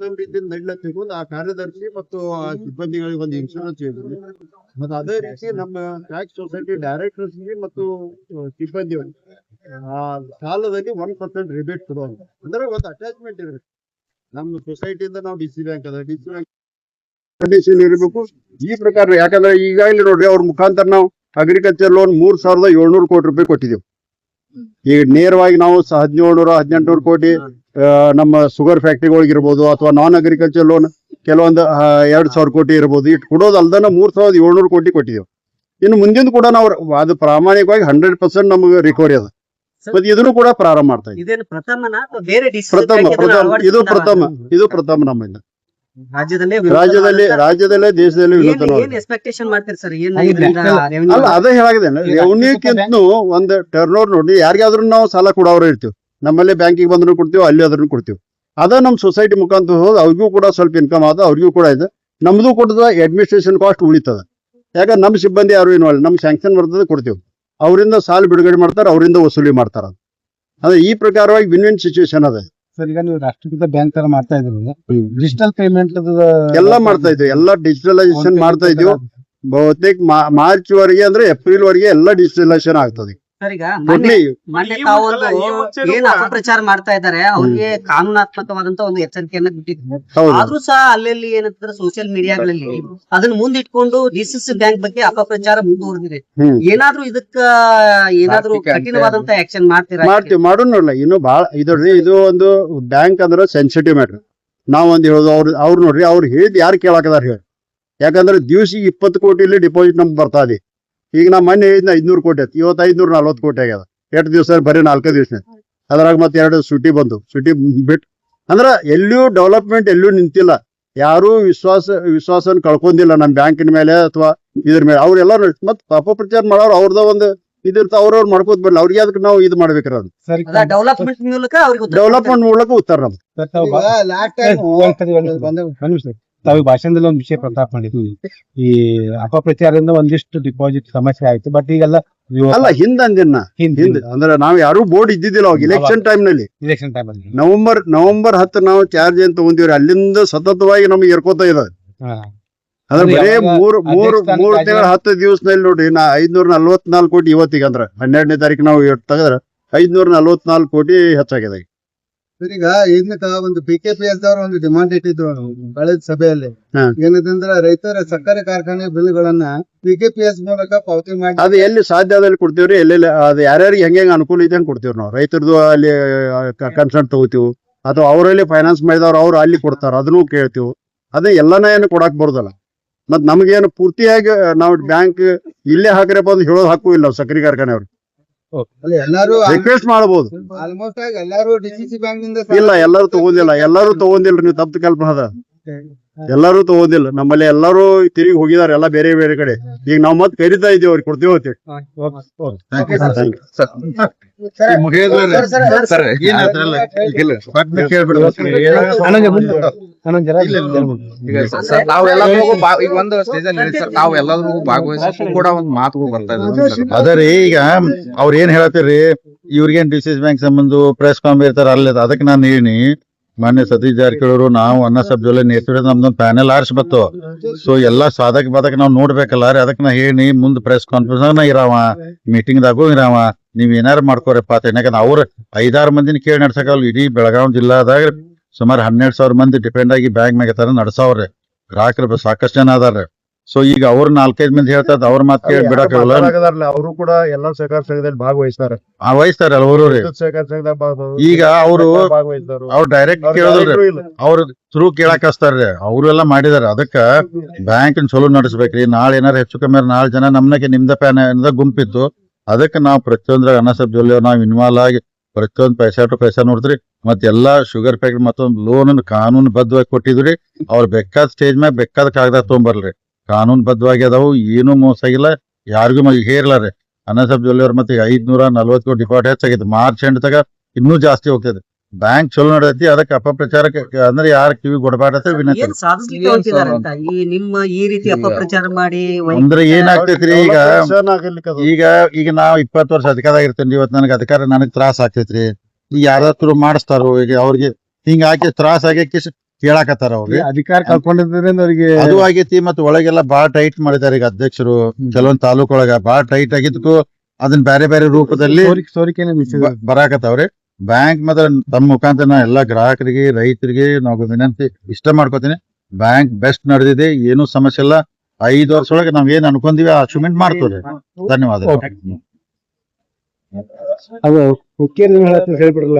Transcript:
ಉತ್ತಮ ರೀತಿಯಿಂದ ನಡೀಲತ್ತಿಗೂ ಆ ಕಾರ್ಯದರ್ಶಿ ಮತ್ತು ಆ ಸಿಬ್ಬಂದಿಗಳಿಗೆ ಒಂದು ಇನ್ಶೂರೆನ್ಸ್ ಇದೆ. ಮತ್ತು ಅದೇ ರೀತಿ ನಮ್ಮ ಟ್ಯಾಕ್ಸ್ ಸೊಸೈಟಿ ಡೈರೆಕ್ಟರ್ಸ್ ಮತ್ತು ಸಿಬ್ಬಂದಿ ಆ ಸಾಲದಲ್ಲಿ 1% ರಿಬೇಟ್ ಕೊಡುವಂತ ಅಂದ್ರೆ ಒಂದು ಅಟ್ಯಾಚ್ಮೆಂಟ್ ಇರಬೇಕು. ನಮ್ಮ ಸೊಸೈಟಿಯಿಂದ ನಾವು ಡಿ ಸಿ ಬ್ಯಾಂಕ್ ಅದ, ಡಿ ಸಿ ಬ್ಯಾಂಕ್ ಕಂಡೀಷನ್ ಇರಬೇಕು ಈ ಪ್ರಕಾರ. ಯಾಕಂದ್ರೆ ಈಗಾಗಲೇ ನೋಡ್ರಿ ಅವ್ರ ಮುಖಾಂತರ ನಾವು ಅಗ್ರಿಕಲ್ಚರ್ ಲೋನ್ 3,700 ಕೋಟಿ ರೂಪಾಯಿ ಕೊಟ್ಟಿದ್ದೇವೆ. ಈಗ ನೇರವಾಗಿ ನಾವು 1700-1800 ಕೋಟಿ ನಮ್ಮ ಶುಗರ್ ಫ್ಯಾಕ್ಟ್ರಿಗಳಿಗಿರ್ಬೋದು ಅಥವಾ ನಾನ್ ಅಗ್ರಿಕಲ್ಚರ್ ಲೋನ್ ಕೆಲವೊಂದು 2,000 ಕೋಟಿ ಇರ್ಬೋದು. ಇಟ್ಟು ಕೊಡೋದು ಅಲ್ದನ 3,700 ಕೋಟಿ ಕೊಟ್ಟಿದ್ದೇವೆ. ಇನ್ನು ಮುಂದಿನ ಕೂಡ ನಾವು ಅದು ಪ್ರಾಮಾಣಿಕವಾಗಿ 100% ನಮಗೆ ರಿಕವರಿ ಅದ. ಮತ್ತೆ ಇದನ್ನು ಕೂಡ ಪ್ರಾರಂಭ ಮಾಡ್ತಾ ಇದ್ದೀವಿ. ಇದು ಪ್ರಥಮ ನಮ್ಮಿಂದ ರಾಜ್ಯದಲ್ಲೇ ದೇಶದಲ್ಲಿ ಅಲ್ಲ ಅದೇ ಹೇಳಾಗಿದೆ. ರೆವೆನ್ಯೂಕ್ಕಿಂತ ಒಂದು ಟರ್ನ್ ಓವರ್ ನೋಡಿ ಯಾರಿಗಾದ್ರೂ ನಾವು ಸಾಲ ಕೊಡೋರು ಇರ್ತೀವಿ. ನಮ್ಮಲ್ಲಿ ಬ್ಯಾಂಕಿಗೆ ಬಂದ್ರು ಕೊಡ್ತೀವಿ, ಅಲ್ಲಿ ಅದ್ರೂ ಕೊಡ್ತೀವಿ. ಅದ ನಮ್ಮ ಸೊಸೈಟಿ ಮುಖಾಂತರ ಹೋದ್ ಅವ್ರಿಗೂ ಕೂಡ ಸ್ವಲ್ಪ ಇನ್ಕಮ್ ಆದ, ಅವ್ರಿಗೂ ಕೂಡ ಇದೆ. ನಮ್ದು ಕೊಟ್ಟದ ಅಡ್ಮಿನಿಸ್ಟ್ರೇಷನ್ ಕಾಸ್ಟ್ ಉಳಿತದ. ಯಾಕಂದ್ರೆ ನಮ್ಮ ಸಿಬ್ಬಂದಿ ಯಾರು ಇನ್ವಾಲ್ವ್, ನಮ್ಗೆ ಸ್ಯಾಂಕ್ಷನ್ ಬರ್ತದೆ ಕೊಡ್ತೀವಿ, ಅವರಿಂದ ಸಾಲ ಬಿಡುಗಡೆ ಮಾಡ್ತಾರೆ, ಅವರಿಂದ ವಸೂಲಿ ಮಾಡ್ತಾರ. ಅದೇ ಈ ಪ್ರಕಾರವಾಗಿ ವಿನ್ ವಿನ್ ಸಿಚುವೇಶನ್ ಅದ. ಸರ್, ಈಗ ನೀವು ರಾಷ್ಟ್ರೀಕೃತ ಬ್ಯಾಂಕ್ ತರ ಮಾಡ್ತಾ ಇದ್ದೀವಿ, ಡಿಜಿಟಲ್ ಪೇಮೆಂಟ್ ಎಲ್ಲ ಮಾಡ್ತಾ ಇದ್ವಿ, ಎಲ್ಲ ಡಿಜಿಟಲೈಸೇಷನ್ ಮಾಡ್ತಾ ಇದ್ವಿ. ಬಹುತೇಕ ಮಾರ್ಚ್ ವರೆಗೆ ಅಂದ್ರೆ ಏಪ್ರಿಲ್ ವರೆಗೆ ಎಲ್ಲ ಡಿಜಿಟಲೈಸೇಷನ್ ಆಗ್ತದೆ. ಏನ್ ಅಪಪ್ರಚಾರ ಮಾಡ್ತಾ ಇದ್ದಾರೆ ಅವ್ರಿಗೆ ಕಾನೂನಾತ್ಮಕವಾದಂತ ಒಂದು ಎಚ್ಚರಿಕೆಯನ್ನ ಬಿಟ್ಟಿದ್ರು. ಆದ್ರೂ ಸಹ ಅಲ್ಲಲ್ಲಿ ಏನಂತಂದ್ರೆ ಸೋಷಿಯಲ್ ಮೀಡಿಯಾಗಳಲ್ಲಿ ಅದನ್ನ ಮುಂದಿಟ್ಕೊಂಡು ಡಿಸಿಸಿ ಬ್ಯಾಂಕ್ ಬಗ್ಗೆ ಅಪಪ್ರಚಾರ ಮುಂದುವರೆದಿದೆ. ಏನಾದ್ರೂ ಇದಕ್ಕ ಏನಾದ್ರೂ ಕಠಿಣವಾದಂತ ಆಕ್ಷನ್ ಮಾಡ್ತೀರಾ? ಮಾಡೋಣ. ಇನ್ನು ಬಹಳ ಇದು ಒಂದು ಬ್ಯಾಂಕ್ ಅಂದ್ರೆ ಸೆನ್ಸಿಟಿವ್ ಮ್ಯಾಟರ್. ನಾವ್ ಒಂದ್ ಹೇಳೋದು ಅವ್ರು ನೋಡ್ರಿ, ಅವ್ರು ಹೇಳಿದ್ ಯಾರು ಕೇಳಾಕದಾರ ಹೇಳಿ. ಯಾಕಂದ್ರೆ ದಿವ್ಸಿಗೆ 20 ಕೋಟಿ ಡಿಪಾಸಿಟ್ ನಮ್ಗೆ ಬರ್ತಾ ಇದೆ. ಈಗ ನಾ ಮೊನ್ನೆ ಹೇಳಿದ್ನ 500 ಕೋಟಿ ಆಯ್ತು, ಇವತ್ತು 540 ಕೋಟಿ ಆಗ್ಯದ. 8 ದಿವಸ ಬರೀ 4 ದಿವಸ. ಅದ್ರಾಗ ಮತ್ತೆ 2 ಸುಟಿ ಬಂದು, ಸುಟಿ ಬಿಟ್ಟು ಅಂದ್ರ ಎಲ್ಲೂ ಡೆವಲಪ್ಮೆಂಟ್ ಎಲ್ಲೂ ನಿಂತಿಲ್ಲ. ಯಾರು ವಿಶ್ವಾಸ ಕಳ್ಕೊಂಡಿಲ್ಲ ನಮ್ಮ ಬ್ಯಾಂಕಿನ ಮೇಲೆ ಅಥವಾ ಇದ್ರ ಮೇಲೆ. ಅವ್ರೆಲ್ಲ ಮತ್ತೆ ಅಪಪ್ರಚಾರ ಮಾಡೋರು ಅವ್ರದ ಒಂದು ಇದಿರ್ತ ಅವ್ರವ್ರು ಮಾಡ್ಕೋತ ಬರ್ಲಿ. ಅವ್ರಿಗೆ ಅದಕ್ಕೆ ನಾವು ಇದು ಮಾಡ್ಬೇಕ್ರ ಅದು ಡೆವಲಪ್ಮೆಂಟ್ ಮೂಲಕ ಉತ್ತರ ನಮ್ದು. ತಾವು ಭಾಷಣದಲ್ಲಿ ಒಂದು ವಿಷಯ ಪ್ರಸ್ತಾಪ ಮಾಡಿದ್ವಿ, ಈ ಅಪಪ್ರಚಾರದಿಂದ ಒಂದಿಷ್ಟು ಡಿಪಾಸಿಟ್ ಸಮಸ್ಯೆ ಆಯ್ತು. ಬಟ್ ಈಗೆಲ್ಲ ಅಲ್ಲ ಹಿಂದ ಅಂದ್ರೆ ನಾವ್ ಯಾರು ಬೋರ್ಡ್ ಇದ್ದಿದ್ದಿಲ್ಲ ಅವಾಗ ಇಲೆಕ್ಷನ್ ಟೈಮ್ ನಲ್ಲಿ ನವೆಂಬರ್ 10 ನಾವು ಚಾರ್ಜ್ ಏನ್ ತಗೊಂಡಿವ್ರಿ. ಅಲ್ಲಿಂದ ಸತತವಾಗಿ ನಮ್ಗೆ ಏರ್ಕೋತಾ ಇದೆ. ಅಂದ್ರೆ ಬರೇ ಮೂರ್ ತಿಂಗಳ 10 ದಿವಸದಲ್ಲಿ ನೋಡ್ರಿ 544 ಕೋಟಿ ಇವತ್ತಿಗೆ ಅಂದ್ರೆ 12ನೇ ತಾರೀಕು ನಾವು ತೆಗೆದ್ರೆ 544 ಕೋಟಿ ಹೆಚ್ಚಾಗಿದೆ. ಈಗ ಇದಕ್ಕ ಒಂದು PKPS ದವ್ರ ಒಂದು ಡಿಮಾಂಡ್ ಇಟ್ಟಿದ್ರು ಕಳೆದ ಸಭೆಯಲ್ಲಿ. ಏನಂತಂದ್ರ ರೈತರ ಸಕ್ಕರೆ ಕಾರ್ಖಾನೆ ಬಿಲ್ಗಳನ್ನ PKPS ಮೂಲಕ ಪಾವತಿ ಮಾಡಿ ಅದು ಎಲ್ಲಿ ಸಾಧ್ಯ ಅದಲ್ಲಿ ಕೊಡ್ತೀವ್ರಿ. ಎಲ್ಲೆಲ್ಲಿ ಅದು ಯಾರ್ಯಾರಿಗೆ ಹೆಂಗೆ ಅನುಕೂಲ ಇದೆ ಕೊಡ್ತೀವ್ರಿ ನಾವು. ರೈತರದು ಅಲ್ಲಿ ಕನ್ಸಲ್ಟ್ ತಗೋತೀವಿ ಅಥವಾ ಅವರಲ್ಲಿ ಫೈನಾನ್ಸ್ ಮಾಡಿದವ್ರು ಅವ್ರು ಅಲ್ಲಿ ಕೊಡ್ತಾರ, ಅದನ್ನು ಕೇಳ್ತೀವಿ. ಅದೇ ಎಲ್ಲಾನ ಏನು ಕೊಡಾಕ್ ಬರೋದಲ್ಲ. ಮತ್ ನಮ್ಗೇನು ಪೂರ್ತಿಯಾಗಿ ನಾವು ಬ್ಯಾಂಕ್ ಇಲ್ಲೇ ಹಾಕ್ರಪ್ಪ ಅಂತ ಹೇಳೋದು ಹಾಕೂ ಇಲ್ಲ ನಾವು ಸಕ್ಕರೆ ಕಾರ್ಖಾನೆ ಅವ್ರು. ಎಲ್ಲಾರು ರಿಕ್ವೆಸ್ಟ್ ಮಾಡಬಹುದು. ಆಲ್ಮೋಸ್ಟ್ ಆಗಿ ಎಲ್ಲಾರು DCC ಬ್ಯಾಂಕ್ ನಿಂದ ಇಲ್ಲ, ಎಲ್ಲರೂ ತಗೊಂಡಿಲ್ರಿ. ನೀವು ತಪ್ಪು ಕಲ್ಪನೆ ಅದ. ಎಲ್ಲರೂ ತಗೊಂಡಿಲ್ಲ. ನಮ್ಮಲ್ಲಿ ಎಲ್ಲರೂ ತಿರುಗಿ ಹೋಗಿದಾರೆ, ಎಲ್ಲ ಬೇರೆ ಬೇರೆ ಕಡೆ. ಈಗ ನಾವ್ ಮತ್ತೆ ಕರಿತಾ ಇದೀವಿ, ಅವ್ರಿಗೆ ಕೊಡ್ತೀವಿ. ಕೂಡ ಒಂದ್ ಮಾತುಗಳು ಬರ್ತಾ ಇದೆ. ಅದರಿ ಈಗ ಅವ್ರ ಏನ್ ಹೇಳತ್ತೀರಿ, ಇವ್ರಿಗೇನ್ DCC ಬ್ಯಾಂಕ್ ಸಂಬಂಧ ಪ್ರೆಸ್ ಕಾಮ್ ಇರ್ತಾರ ಅಲ್ಲ. ಅದಕ್ಕೆ ನಾನು ಹೇಳಿ ಮಾನ್ಯ ಸತೀಶ್ ಜಾರಕಿಹೊಳಿ ನಾವು ಅನ್ನ ಸಬ್ ಜೊಲೆ ನೇತೃತ್ವ ನಮ್ದೊಂದು ಪ್ಯಾನೆಲ್ ಆರಿಸ್ಬತ್ತು. ಸೊ ಎಲ್ಲಾ ಸಾಧಕ ಬಾಧಕ ನಾವ್ ನೋಡ್ಬೇಕಲ್ಲ ರೀ. ಅದಕ್ಕೆ ನಾ ಹೇಳಿ ಮುಂದ್ ಪ್ರೆಸ್ ಕಾನ್ಫರೆನ್ಸ್ ಇರಾವ, ಮೀಟಿಂಗ್ ದಾಗೂ ಇರಾವ, ನೀವ್ ಏನಾರು ಮಾಡ್ಕೋರಪ್ಪ ಅಂತ. ಯಾಕಂದ್ರೆ ಅವ್ರ 5-6 ಮಂದಿನ ಕೇಳಿ ನಡ್ಸಕಲ್ಲ. ಇಡೀ ಬೆಳಗಾವಿ ಜಿಲ್ಲಾದಾಗ ಸುಮಾರು 12,000 ಮಂದಿ ಡಿಪೆಂಡ್ ಆಗಿ ಬ್ಯಾಂಕ್ ಮ್ಯಾಗ ತರ ನಡ್ಸಾವ್ರಿ. ಗ್ರಾಹಕರು ಸಾಕಷ್ಟು ಜನ ಅದಾರ. ಸೊ ಈಗ ಅವ್ರ 4-5 ಮಂದಿ ಹೇಳ್ತಾರ, ಅವ್ರ ಮಾತು ಕೇಳಿ ಬಿಡಕಲ್ಲ. ಅವರು ಕೂಡ ಎಲ್ಲ ಸಹಕಾರ ಸಂಘದಲ್ಲಿ ಭಾಗವಹಿಸ್ತಾರೆ. ಅವರು ಈಗ ಅವ್ರು ಡೈರೆಕ್ಟ್ ಕೇಳೋದ್ರಿ, ಅವ್ರ ಥ್ರೂ ಕೇಳಕ್ ಹಚ್ತಾರ್ರಿ. ಅವ್ರು ಎಲ್ಲಾ ಮಾಡಿದಾರೆ. ಅದಕ್ಕ ಬ್ಯಾಂಕ್ ಚಲೋ ನಡೆಸ್ಬೇಕ್ರಿ. ನಾಳೆ ಏನಾರ ಹೆಚ್ಚು ಕಮ್ಮಿ 4 ಜನ ನಮ್ನಕ್ಕೆ ನಿಮ್ದ ಪ್ಯಾನ್ ಗುಂಪಿತ್ತು. ಅದಕ್ಕೆ ನಾವು ಪ್ರತಿಯೊಂದ್ರ ಅನ್ನ ಸಬ್ ಜೊಲ್ಲೆ ನಾವ್ ಇನ್ವಾಲ್ವ್ ಆಗಿ ಪ್ರತಿಯೊಂದು ಪೈಸಾ ಟು ಪೈಸಾ ನೋಡಿದ್ರಿ. ಮತ್ತೆಲ್ಲಾ ಶುಗರ್ ಫ್ಯಾಕ್ಟ್ರಿ ಮತ್ತೊಂದು ಲೋನ್ ಕಾನೂನು ಬದ್ಧವಾಗಿ ಕೊಟ್ಟಿದ್ರಿ. ಅವ್ರು ಬೇಕಾದ ಸ್ಟೇಜ್ ಮ್ಯಾಗ ಬೇಕಾದ ಕಾಗದ ತೊಗೊಂಬರ್ಲಿ. ಕಾನೂನು ಬದ್ಧವಾಗಿ ಅದಾವು, ಏನೂ ಮೋಸ ಆಗಿಲ್ಲ, ಯಾರಿಗೂ ಹೇರ್ಲ ರೀ. ಅನ್ನ ಸಬ್ ಜೊಲ್ಲೆ ಅವ್ರ ಮತ್ತೆ 540 ಕೋಟಿ ಡಿಪಾಸಿಟ್ ಹೆಚ್ಚಾಗಿತ್ತು. ಮಾರ್ಚ್ ಎಂಡ್ ತಗ ಇನ್ನೂ ಜಾಸ್ತಿ ಹೋಗ್ತದೆ. ಬ್ಯಾಂಕ್ ಚಲೋ ನಡೆದೈತಿ. ಅದಕ್ಕೆ ಅಪಪ್ರಚಾರಕ್ಕೆ ಅಂದ್ರೆ ಯಾರ ಕಿವಿ ಕೊಡಬಾರ್ದ ವಿನಂತಿ. ಅಂದ್ರೆ ಏನಾಗ್ತೈತ್ರಿ, ಈಗ ನಾವ್ 20 ವರ್ಷ ಅಧಿಕಾರದಾಗಿರ್ತೇನ್ರಿ. ಇವತ್ತು ನನಗೆ ಅಧಿಕಾರ ನನಗ್ ತ್ರಾಸ ಆಗ್ತೈತ್ರಿ. ಈಗ ಯಾರಾದ್ರೂ ಮಾಡಿಸ್ತಾರೋ, ಈಗ ಅವ್ರಿಗೆ ಹಿಂಗ ಹಾಕಿ ತ್ರಾಸ ಆಗಿ ಕೇಳಾಕತ್ತಾರ ಅವ್ರಿಗೆ. ಅಧಿಕಾರ ಕಳ್ಕೊಂಡಿದ್ರಿಂದ ಅವ್ರಿಗೆ ಅದು ಆಗೈತಿ ಮತ್ತ್ ಒಳಗೆಲ್ಲ ಬಾಳ ಟೈಟ್ ಮಾಡಿದಾರೆ ಈಗ ಅಧ್ಯಕ್ಷರು. ಕೆಲವೊಂದ್ ತಾಲೂಕ್ ಒಳಗ ಬಾಳ ಟೈಟ್ ಆಗಿದ್ಕು ಅದನ್ನ ಬೇರೆ ಬೇರೆ ರೂಪದಲ್ಲಿ ಸೋರಿಕೆನೆ ಬರಾಕತ್ತಾವ್ರಿ. ಬ್ಯಾಂಕ್ ಮಾತ್ರ ತಮ್ಮ ಮುಖಾಂತರ ನಾ ಎಲ್ಲಾ ಗ್ರಾಹಕರಿಗೆ ರೈತರಿಗೆ ನಾವು ವಿನಂತಿ ಇಷ್ಟ ಮಾಡ್ಕೋತೀನಿ, ಬ್ಯಾಂಕ್ ಬೆಸ್ಟ್ ನಡೆದಿದೆ, ಏನೂ ಸಮಸ್ಯೆ ಇಲ್ಲ. 5 ವರ್ಷ ಒಳಗೆ ನಾವ್ ಏನ್ ಅನ್ಕೊಂದಿವಿ ಅಚೀವ್ಮೆಂಟ್ ಮಾಡ್ತೇವೆ. ಧನ್ಯವಾದ. ಅದು ಹೇಳ್ಬಿಡಲ್ಲ.